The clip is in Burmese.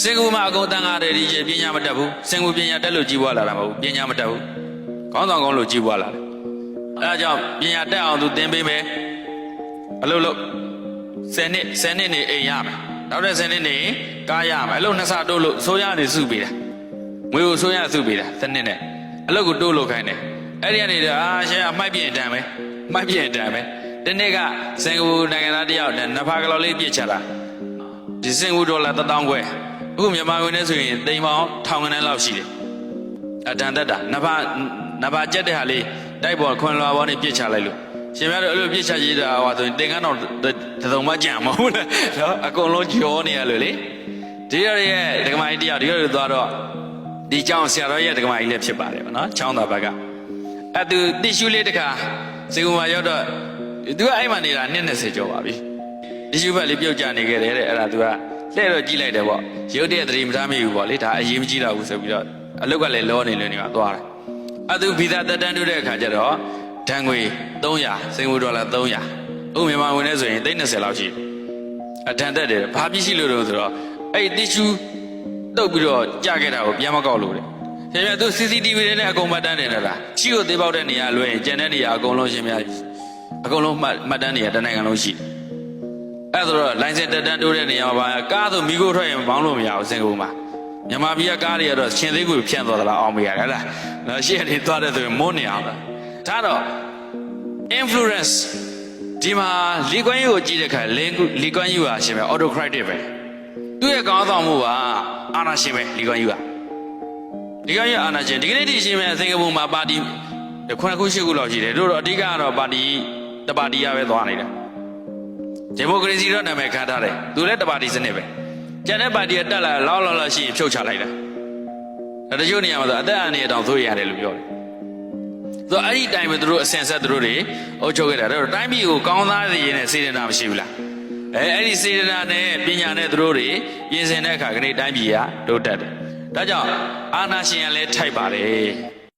စင်ကူမှာအကုန်တန်ကားတယ်ဒီပညာမတတ်ဘူးစင်ကူပညာတက်လို့ကြီးပွားလာတာမဟုတ်ဘူးပညာမတတ်ဘူးခေါင်းဆောင်ကောင်းလို့ကြီးပွားလာတယ်အဲဒါကြောင့်ပညာတက်အောင်သူသင်ပေးမယ်အလုပ်လုပ်10နှစ်နေအိမ်ရမယ်နောက်တဲ့10နှစ်နေကားရမယ်အလုပ်နှစ်ဆတိုးလို့ဆိုရနေစုပေးတာငွေကိုဆိုရစုပေးတာ10နှစ်နဲ့အလုပ်ကိုတိုးလို့ခိုင်းတယ်အဲ့ဒီကနေရှယ်အမိုက်ပြင်းတန်ပဲမိုက်ပြင်းတန်ပဲဒီနေ့ကစင်ကူနိုင်ငံသားတယောက်နဲ့နဖာကလော်လေးပြစ်ချတာဒီစင်ကူဒေါ်လာ1000ခွဲအခုမြန်မာငွေနဲ့ဆိုရင်တိမ်ပေါင်း1000ခန်းလောက်ရှိတယ်အတန်တက်တာနဖာကျက်တဲ့ဟာလေးတိုက်ပေါ်ခွန်လွာပေါ်နေပြစ်ချလိုက်လို့ရှင်များတို့အဲ့လိုပြစ်ချကြည့်တာဟောဆိုရင်တင်ကန်းတော့သုံးမကြံမဟုတ်လားနော်အကုန်လုံးကြောနေရလို့လေဒီရရဲ့ဒကမာကြီးတယောက်ဒီရသွားတော့ဒီเจ้าဆရာတော်ရဲ့ဒကမာကြီးလည်းဖြစ်ပါတယ်ဗောနော်ချောင်းသာဘက်ကအဲ့သူတိရှူလေးတခါစေကူမှာရောက်တော့သူကအဲ့မှာနေတာ20ကျော်ပါပြီတိရှူဘက်လေးပြုတ်ကျနေခဲ့တယ်တဲ့အဲ့ဒါသူကလှဲ့တော့ကြည့်လိုက်တယ်ဗောရုပ်တဲ့သတိမထားမိဘူးဗောလေဒါအရေးမကြီးတော့ဘူးဆိုပြီးတော့အလုတ်ကလည်းလောနေနေမှာသွားတယ်အဲ့သူဗီဇာတက်တန်းတိုးတဲ့အခါကျတော့ဒဏ်ငွေ300စင်ကာပူဒေါ်လာ300ဥမြန်မာဝင်နေဆိုရင်30လောက်ရှိတယ်အထန်တက်တယ်ဘာပြည့်ရှိလို့တော့ဆိုတော့အဲ့တိရှူတုတ်ပြီးတော့ကြခဲ့တာကိုပြန်မကောက်လို့တယ်ရှင်မြတ်သူ CCTV တွေနဲ့အကုန်မှတ်တမ်းတင်တယ်လားချီကိုသေးပေါက်တဲ့နေရာလွဲရင်ကျန်တဲ့နေရာအကုန်လုံးရှင်မြတ်အကုန်လုံးမှတ်တမ်းနေရာတနိုင်ငံလုံးရှိတယ်အဲ့ဒါတော့လိုင်စင်တက်တန်းတိုးတဲ့နေရာမှာကားဆိုမိခိုးထွက်ရင်ဘောင်းလို့မရဘူးစင်ကာပူမှာမြန်မာပြည်ကကားတွေကတော့ရှင်သေးကိုဖြန့်သွားသလားအောင်မရတယ်ဟဲ့လားနော်ရှေ့ကနေသွားတဲ့ဆိုရင်မွန်းနေအောင်ဒါတော့ influence ဒီမှာလီကွမ်ယူကိုကြည့်တဲ့အခါလီကွမ်ယူဟာရှင်ပဲ autocratic ပဲသူ့ရဲ့ကောင်းဆောင်မှုကအာဏာရှင်ပဲလီကွမ်ယူကဒီကရဲ့အာဏာရှင်ဒီကနေ့ဒီရှင်ပဲစင်ကာပူမှာပါတီ9ခု10ခုလောက်ရှိတယ်တို့တော့အဓိကကတော့ပါတီတပါတီရပဲသွားနေတာဒီမိုကရေစီတော့နာမည်ခံထားတယ်သူလည်းတပါတီစနစ်ပဲကျန်တဲ့ပါတီကတက်လာလောက်ရှိရင်ဖြုတ်ချလိုက်တာတချို့နေရာမှာဆိုအသက်အန္တရာယ်တောင်သိရတယ်လို့ပြောတယ်ဆိုအဲ့ဒီတိုင်းပဲသူတို့အစင်ဆက်သူတို့တွေအုပ်ချုပ်ခဲ့တာတော့တိုင်းပြည်ကိုကောင်းသားရည်နဲ့စေတနာမရှိဘူးလားအဲ့ဒီစေတနာနဲ့ပညာနဲ့သူတို့တွေပြင်ဆင်တဲ့အခါကနေတိုင်းပြည်ကတိုးတက်တယ်ဒါကြောင့်အာနာရှင်ကလည်းထိုက်ပါတယ်